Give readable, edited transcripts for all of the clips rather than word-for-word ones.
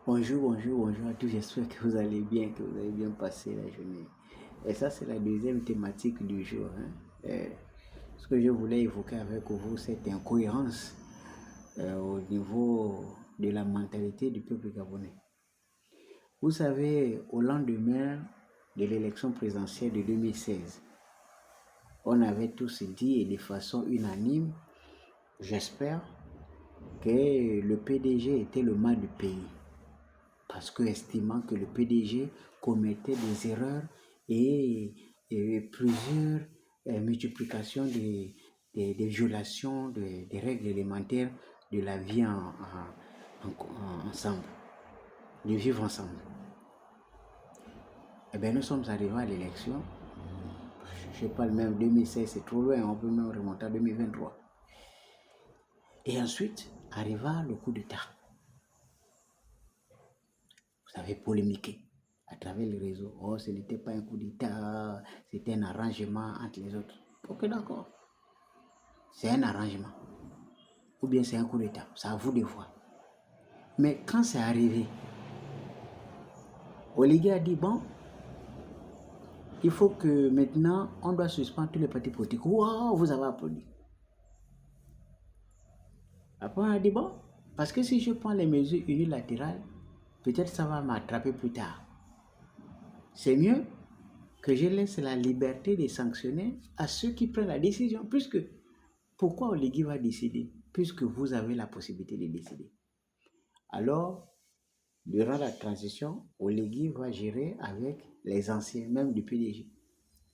Bonjour à tous. J'espère que vous allez bien, que vous avez bien passé la journée. Et ça, c'est la deuxième thématique du jour, hein. Ce que je voulais évoquer avec vous, cette incohérence au niveau de la mentalité du peuple gabonais. Vous savez, au lendemain de l'élection présidentielle de 2016, on avait tous dit et de façon unanime, j'espère, que le PDG était le mal du pays. Parce que estimant que le PDG commettait des erreurs et plusieurs multiplications des violations des règles élémentaires de la vie ensemble, de vivre ensemble. Eh bien, nous sommes arrivés à l'élection. Je ne sais pas, le même 2016, c'est trop loin, on peut même remonter à 2023. Et ensuite, arriva le coup d'État. Vous avez polémiqué à travers les réseaux. Oh, ce n'était pas un coup d'État, c'était un arrangement entre les autres. Ok, d'accord. C'est un arrangement. Ou bien c'est un coup d'État. C'est à vous de voir. Mais quand c'est arrivé, Oligui a dit, bon, il faut que maintenant, on doit suspendre tous les partis politiques. Wow, vous avez applaudi. Après, on a dit, bon, parce que si je prends les mesures unilatérales, peut-être ça va m'attraper plus tard. C'est mieux que je laisse la liberté de sanctionner à ceux qui prennent la décision. Puisque, pourquoi Oligui va décider? Puisque vous avez la possibilité de décider. Alors, durant la transition, Oligui va gérer avec les anciens, même du PDG.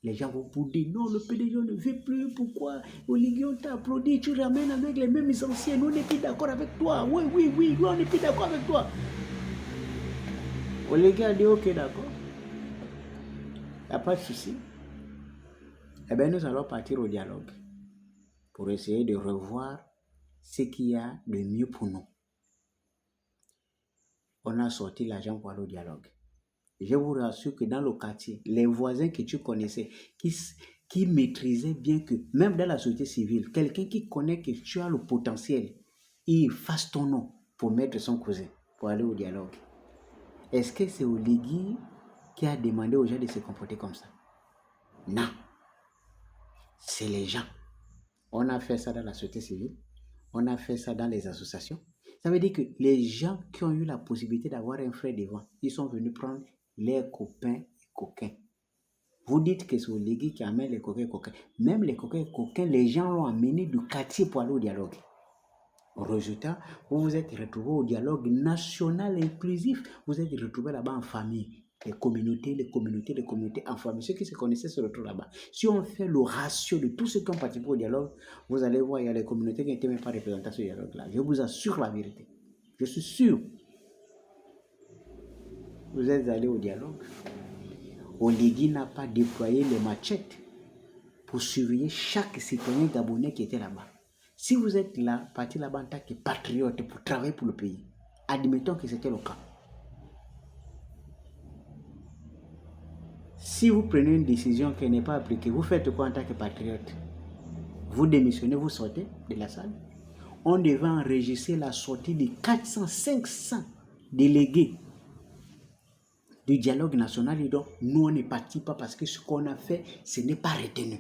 Les gens vont vous dire, non, le PDG ne veut plus, pourquoi? Oligui, on t'a applaudi, tu ramènes avec les mêmes anciens, nous on n'est plus d'accord avec toi. Oui, on n'est plus d'accord avec toi. Oligui a dit, ok, d'accord. Il n'y a pas de souci. Eh bien, nous allons partir au dialogue pour essayer de revoir ce qu'il y a de mieux pour nous. On a sorti l'argent pour aller au dialogue. Je vous rassure que dans le quartier, les voisins que tu connaissais, qui maîtrisaient bien que, même dans la société civile, quelqu'un qui connaît que tu as le potentiel, il fasse ton nom pour mettre son cousin, pour aller au dialogue. Est-ce que c'est Oligui qui a demandé aux gens de se comporter comme ça? Non. C'est les gens. On a fait ça dans la société civile. On a fait ça dans les associations. Ça veut dire que les gens qui ont eu la possibilité d'avoir un frère devant, ils sont venus prendre les copains et coquins. Vous dites que c'est Oligui qui amène les coquins et coquins. Même les coquins et coquins, les gens l'ont amené du quartier pour aller au dialogue. Au résultat, vous vous êtes retrouvés au dialogue national inclusif. Vous êtes retrouvés là-bas en famille. Les communautés en famille. Ceux qui se connaissaient se retrouvent là-bas. Si on fait le ratio de tous ceux qui ont participé au dialogue, vous allez voir, il y a les communautés qui n'étaient même pas représentées sur ce dialogue-là. Je vous assure la vérité. Je suis sûr. Vous êtes allés au dialogue. Oligui n'a pas déployé les machettes pour surveiller chaque citoyen gabonais qui était là-bas. Si vous êtes là, parti là-bas en tant que patriote pour travailler pour le pays, admettons que c'était le cas. Si vous prenez une décision qui n'est pas appliquée, vous faites quoi en tant que patriote? Vous démissionnez, vous sortez de la salle. On devait enregistrer la sortie de 400, 500 délégués du dialogue national. Et donc, nous, on n'est parti pas parce que ce qu'on a fait, ce n'est pas retenu.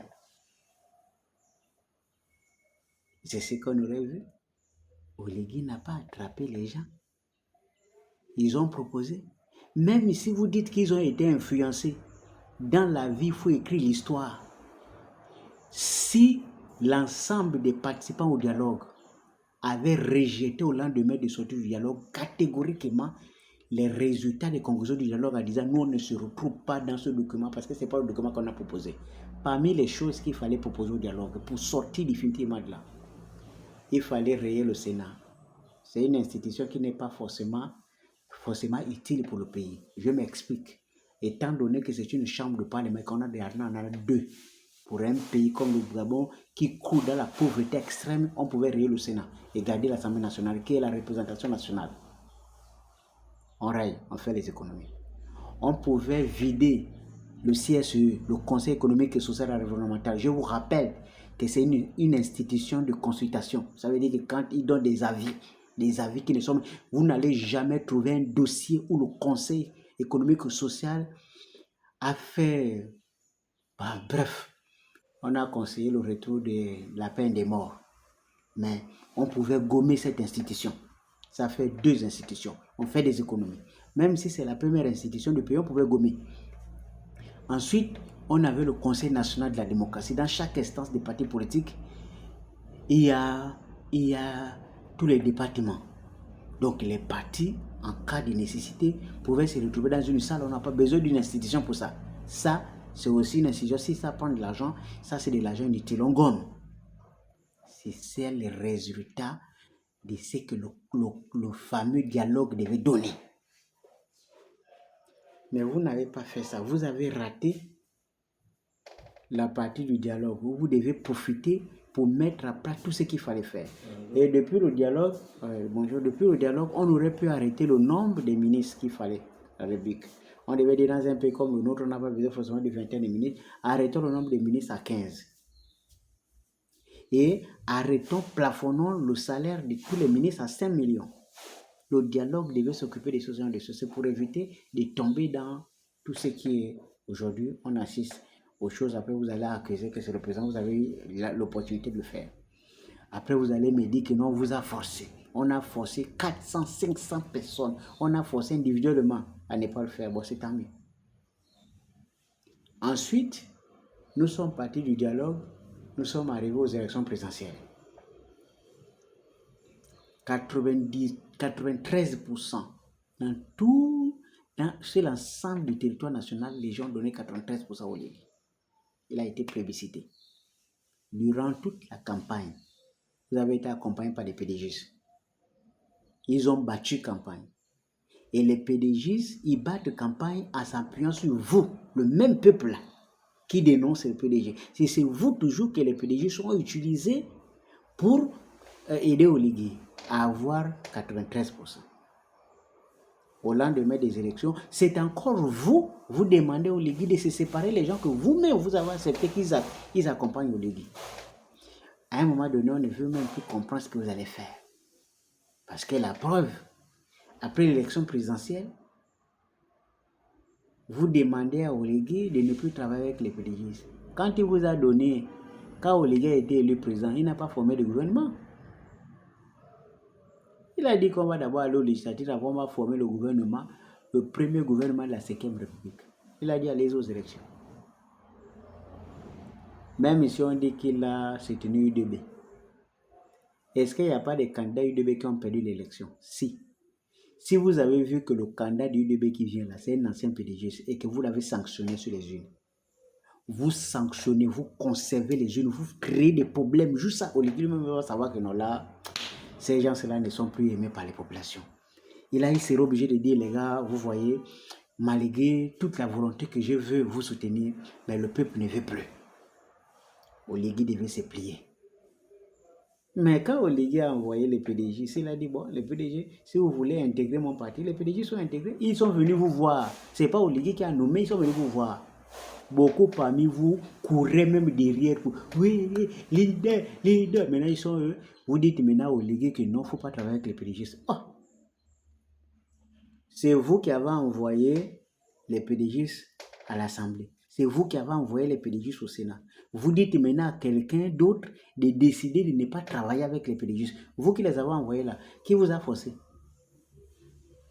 C'est ce qu'on aurait vu. Oligui n'a pas attrapé les gens. Ils ont proposé. Même si vous dites qu'ils ont été influencés, dans la vie, il faut écrire l'histoire. Si l'ensemble des participants au dialogue avaient rejeté au lendemain de sortie du dialogue catégoriquement les résultats des conclusions du dialogue en disant nous on ne se retrouve pas dans ce document parce que ce n'est pas le document qu'on a proposé. Parmi les choses qu'il fallait proposer au dialogue pour sortir définitivement de là, il fallait rayer le Sénat. C'est une institution qui n'est pas forcément utile pour le pays. Je m'explique. Étant donné que c'est une chambre de parlement et qu'on a deux, pour un pays comme le Gabon qui coule dans la pauvreté extrême, on pouvait rayer le Sénat et garder l'Assemblée nationale qui est la représentation nationale. On raye, on fait les économies. On pouvait vider le CSE, le Conseil économique et social et environnemental. Je vous rappelle que c'est une institution de consultation. Ça veut dire que quand ils donnent des avis, des avis qui ne sont... Vous n'allez jamais trouver un dossier où le Conseil économique et social a fait... bref, on a conseillé le retour de la peine des morts. Mais on pouvait gommer cette institution. Ça fait 2 institutions. On fait des économies. Même si c'est la première institution du pays, on pouvait gommer. Ensuite, on avait le Conseil national de la démocratie. Dans chaque instance des partis politiques, il y a tous les départements. Donc les partis, en cas de nécessité, pouvaient se retrouver dans une salle. On n'a pas besoin d'une institution pour ça. Ça, c'est aussi une institution. Si ça prend de l'argent, ça c'est de l'argent inutile. On gomme. C'est le résultat de ce que le fameux dialogue devait donner. Mais vous n'avez pas fait ça. Vous avez raté la partie du dialogue. Vous devez profiter pour mettre à plat tout ce qu'il fallait faire. Et depuis le dialogue, on aurait pu arrêter le nombre de ministres qu'il fallait à la République. On devait dire dans un pays comme le nôtre, on n'a pas besoin forcément de 21 ministres. Arrêtons le nombre de ministres à 15. Et plafonnons le salaire de tous les ministres à 5 millions. Le dialogue devait s'occuper des choses de ceci pour éviter de tomber dans tout ce qui est aujourd'hui. On assiste aux choses. Après, vous allez accuser que c'est le président. Vous avez eu l'opportunité de le faire. Après, vous allez me dire que non, on vous a forcé. On a forcé 400, 500 personnes. On a forcé individuellement à ne pas le faire. Bon, c'est tant mieux. Ensuite, nous sommes partis du dialogue. Nous sommes arrivés aux élections présidentielles. 93% sur l'ensemble du territoire national, les gens ont donné 93% au Ligue. Il a été plébiscité. Durant toute la campagne, vous avez été accompagné par des PDG. Ils ont battu campagne. Et les PDG, ils battent campagne en s'appuyant sur vous, le même peuple qui dénonce les PDG. C'est vous toujours que les PDG sont utilisés pour aider au Ligue à avoir 93%. Au lendemain des élections, c'est encore vous demandez au Ligue de se séparer les gens que vous-même vous avez accepté qu'ils accompagnent au Ligue. À un moment donné, on ne veut même plus comprendre ce que vous allez faire. Parce que la preuve, après l'élection présidentielle, vous demandez à Oligui de ne plus travailler avec les PDG. Quand il vous a donné, quand Oligui a été élu président, il n'a pas formé de gouvernement. Il a dit qu'on va d'abord aller au législatif, avant on va former le gouvernement, le premier gouvernement de la 5e République. Il a dit allez aux élections. Même si on dit qu'il a soutenu UDB. Est-ce qu'il n'y a pas des candidats UDB qui ont perdu l'élection? Si. Si vous avez vu que le candidat du UDB qui vient là, c'est un ancien PDG et que vous l'avez sanctionné sur les urnes, vous sanctionnez, vous conservez les urnes, vous créez des problèmes. Juste ça, Olivier même va savoir que non, là, ces gens-là ne sont plus aimés par les populations. Et là, il sera obligé de dire, les gars, vous voyez, malgré toute la volonté que je veux vous soutenir, mais le peuple ne veut plus. Oligui devait se plier. Mais quand Oligui a envoyé les PDG, il a dit, bon, les PDG, si vous voulez intégrer mon parti, les PDG sont intégrés. Ils sont venus vous voir. Ce n'est pas Oligui qui a nommé, ils sont venus vous voir. Beaucoup parmi vous couraient même derrière vous. Oui, leader. Maintenant, ils sont eux. Vous dites maintenant Oligui que non, il ne faut pas travailler avec les PDG. Oh! C'est vous qui avez envoyé les PDG à l'Assemblée. C'est vous qui avez envoyé les PDG au Sénat. Vous dites maintenant à quelqu'un d'autre de décider de ne pas travailler avec les PDG. Vous qui les avez envoyés là, qui vous a forcé?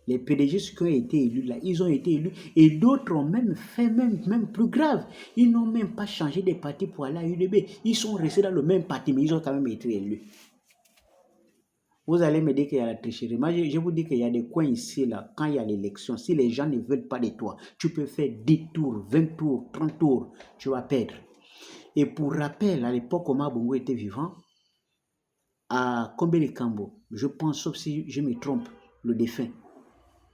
Les PDG qui ont été élus là, ils ont été élus et d'autres ont même fait même plus grave. Ils n'ont même pas changé de parti pour aller à UDB. Ils sont restés dans le même parti, mais ils ont quand même été élus. Vous allez me dire qu'il y a la tricherie. Moi, je vous dis qu'il y a des coins ici, là, quand il y a l'élection, si les gens ne veulent pas de toi, tu peux faire 10 tours, 20 tours, 30 tours, tu vas perdre. Et pour rappel, à l'époque, Omar Bongo était vivant, à Kombele Kambo, je pense, sauf si je me trompe, le défunt,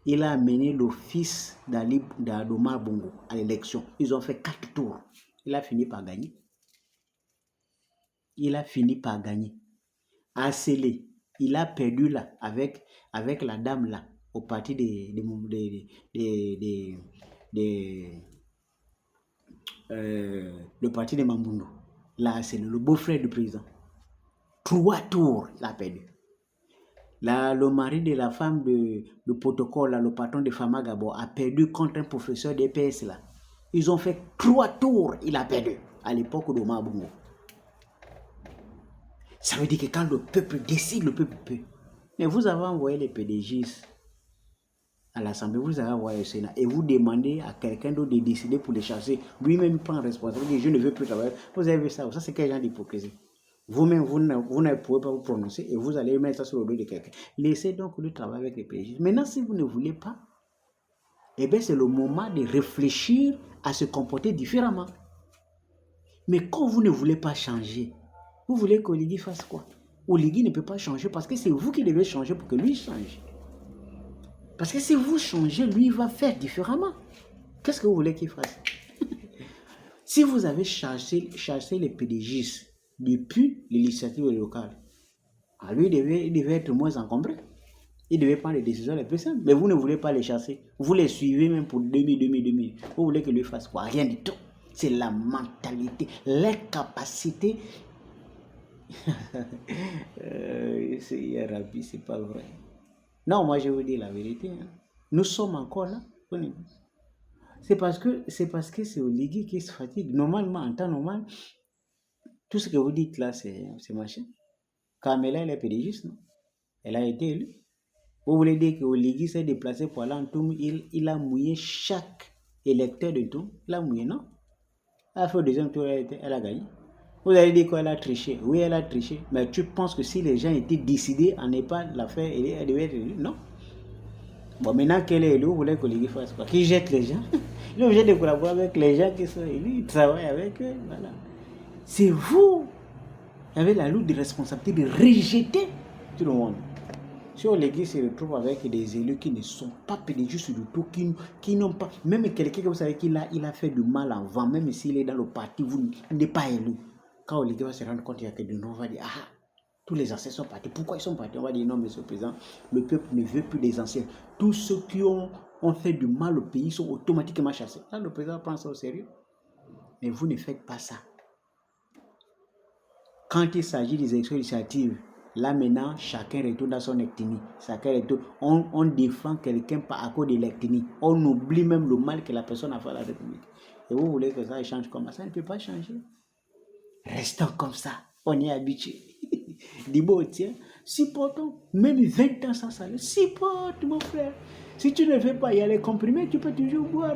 il a amené le fils d'Omar Bongo à l'élection. Ils ont fait 4 tours. Il a fini par gagner. À Sélé, il a perdu là, avec la dame là, au parti le parti de Mamboundou. Là, c'est le beau-frère du président. 3 tours, il a perdu. Le mari de la femme de le protocole, là, le patron de Famagabo, a perdu contre un professeur d'EPS là. Ils ont fait 3 tours, il a perdu à l'époque de Mabungo. Ça veut dire que quand le peuple décide, le peuple peut. Mais vous avez envoyé les PDG à l'Assemblée, vous avez envoyé au Sénat et vous demandez à quelqu'un d'autre de décider pour les chasser. Lui-même prend responsabilité, je ne veux plus travailler. Vous avez vu ça, ça c'est quel genre d'hypocrisie? Vous-même, vous ne pouvez pas vous prononcer et vous allez mettre ça sur le dos de quelqu'un. Laissez donc lui travailler avec les PDG. Maintenant, si vous ne voulez pas, eh bien c'est le moment de réfléchir à se comporter différemment. Mais quand vous ne voulez pas changer, vous voulez qu'Oligui fasse quoi? Oligui ne peut pas changer parce que c'est vous qui devez changer pour que lui change. Parce que si vous changez, lui il va faire différemment. Qu'est-ce que vous voulez qu'il fasse? Si vous avez chassé les PDG depuis l'initiative locale, lui il devait être moins encombré. Il devait prendre les décisions les plus simples. Mais vous ne voulez pas les chasser. Vous les suivez même pour 2000. Vous voulez que lui fasse quoi? Rien du tout. C'est la mentalité, l'incapacité. C'est pas vrai. Non, moi je vous dis la vérité. Hein. Nous sommes encore là. C'est parce que c'est Oligui qui se fatigue. Normalement, en temps normal, tout ce que vous dites là, c'est machin. Carmela, elle est pédagogiste, non? Elle a été élue. Vous voulez dire qu'Oligui s'est déplacé pour aller en Toum, il a mouillé chaque électeur de Toum. Il a mouillé, non? Elle a fait le deuxième tour, elle a gagné. Vous allez dire qu'elle a triché. Oui, elle a triché. Mais tu penses que si les gens étaient décidés à ne pas la faire, elle devait être élue? Non. Bon, maintenant qu'elle est élue, vous voulez qu'Oligui fasse quoi? Qu'il jette les gens? Il est obligé de collaborer avec les gens qui sont élus. Il travaille avec eux. Voilà. C'est vous qui avez la lourde responsabilité de rejeter tout le monde. Si Oligui se retrouve avec des élus qui ne sont pas pédagogos sur le tout, qui n'ont pas, même quelqu'un que vous savez qu'il a fait du mal avant, même s'il est dans le parti, vous n'êtes pas élu. Quand Oligui va se rendre compte, il y a que de nous, on va dire, ah, tous les anciens sont partis. Pourquoi ils sont partis? On va dire, non, monsieur le président, le peuple ne veut plus des anciens. Tous ceux qui ont fait du mal au pays sont automatiquement chassés. Là, le président prend ça au sérieux. Mais vous ne faites pas ça. Quand il s'agit des élections législatives, là maintenant, chacun retourne dans son ethnie. On défend quelqu'un à cause de l'ethnie. On oublie même le mal que la personne a fait à la République. Et vous voulez que ça change comme ça? Ça ne peut pas changer. Restons comme ça. On est habitué. Dis-moi, tiens, supportons. Même 20 ans sans salaire. Supporte, mon frère. Si tu ne veux pas y aller comprimer, tu peux toujours boire.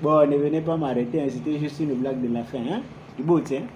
Bon, ne venez pas m'arrêter. C'était juste une blague de la fin. Hein? Dis-moi, tiens.